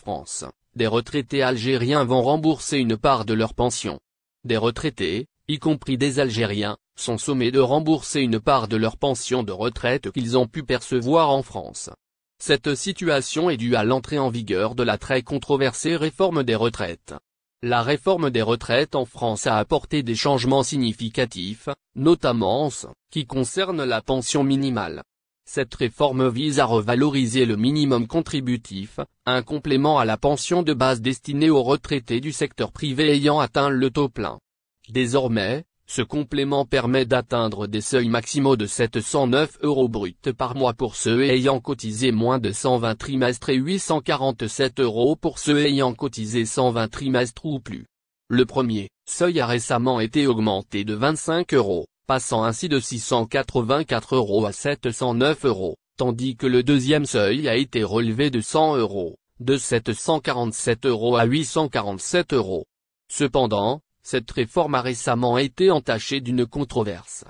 France, des retraités algériens vont rembourser une part de leur pension. Des retraités, y compris des Algériens, sont sommés de rembourser une part de leur pension de retraite qu'ils ont pu percevoir en France. Cette situation est due à l'entrée en vigueur de la très controversée réforme des retraites. La réforme des retraites en France a apporté des changements significatifs, notamment en ce qui concerne la pension minimale. Cette réforme vise à revaloriser le minimum contributif, un complément à la pension de base destinée aux retraités du secteur privé ayant atteint le taux plein. Désormais, ce complément permet d'atteindre des seuils maximaux de 709 € bruts par mois pour ceux ayant cotisé moins de 120 trimestres et 847 € pour ceux ayant cotisé 120 trimestres ou plus. Le premier seuil a récemment été augmenté de 25 €, passant ainsi de 684 € à 709 €, tandis que le deuxième seuil a été relevé de 100 €, de 747 € à 847 €. Cependant, cette réforme a récemment été entachée d'une controverse.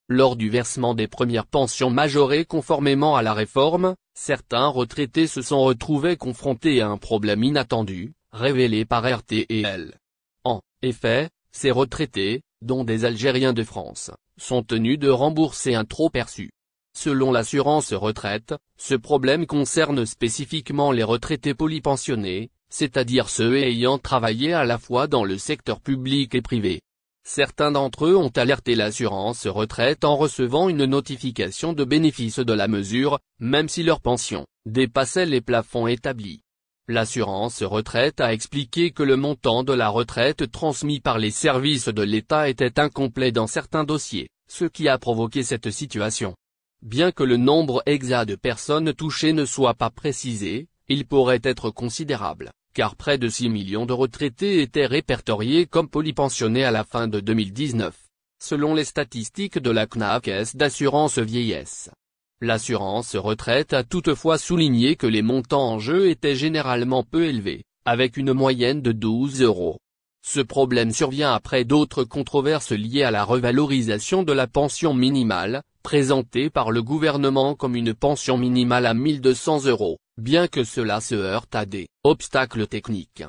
Lors du versement des premières pensions majorées conformément à la réforme, certains retraités se sont retrouvés confrontés à un problème inattendu, révélé par RTL. En effet, ces retraités, dont des Algériens de France, sont tenus de rembourser un trop perçu. Selon l'assurance retraite, ce problème concerne spécifiquement les retraités polypensionnés, c'est-à-dire ceux ayant travaillé à la fois dans le secteur public et privé. Certains d'entre eux ont alerté l'assurance retraite en recevant une notification de bénéfice de la mesure, même si leur pension dépassait les plafonds établis. L'assurance retraite a expliqué que le montant de la retraite transmis par les services de l'État était incomplet dans certains dossiers, ce qui a provoqué cette situation. Bien que le nombre exact de personnes touchées ne soit pas précisé, il pourrait être considérable, car près de 6 millions de retraités étaient répertoriés comme polypensionnés à la fin de 2019, selon les statistiques de la Caisse d'assurance vieillesse. L'assurance retraite a toutefois souligné que les montants en jeu étaient généralement peu élevés, avec une moyenne de 12 €. Ce problème survient après d'autres controverses liées à la revalorisation de la pension minimale, présentée par le gouvernement comme une pension minimale à 1 200 €, bien que cela se heurte à des obstacles techniques.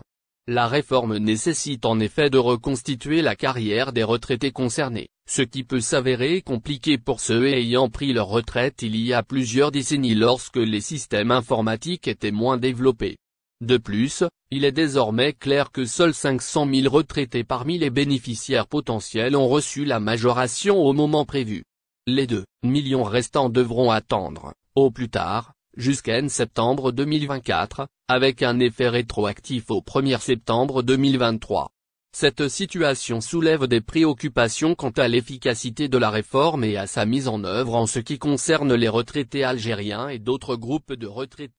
La réforme nécessite en effet de reconstituer la carrière des retraités concernés, ce qui peut s'avérer compliqué pour ceux ayant pris leur retraite il y a plusieurs décennies lorsque les systèmes informatiques étaient moins développés. De plus, il est désormais clair que seuls 500 000 retraités parmi les bénéficiaires potentiels ont reçu la majoration au moment prévu. Les 2 millions restants devront attendre, au plus tard, jusqu'à septembre 2024, avec un effet rétroactif au 1er septembre 2023. Cette situation soulève des préoccupations quant à l'efficacité de la réforme et à sa mise en œuvre en ce qui concerne les retraités algériens et d'autres groupes de retraités.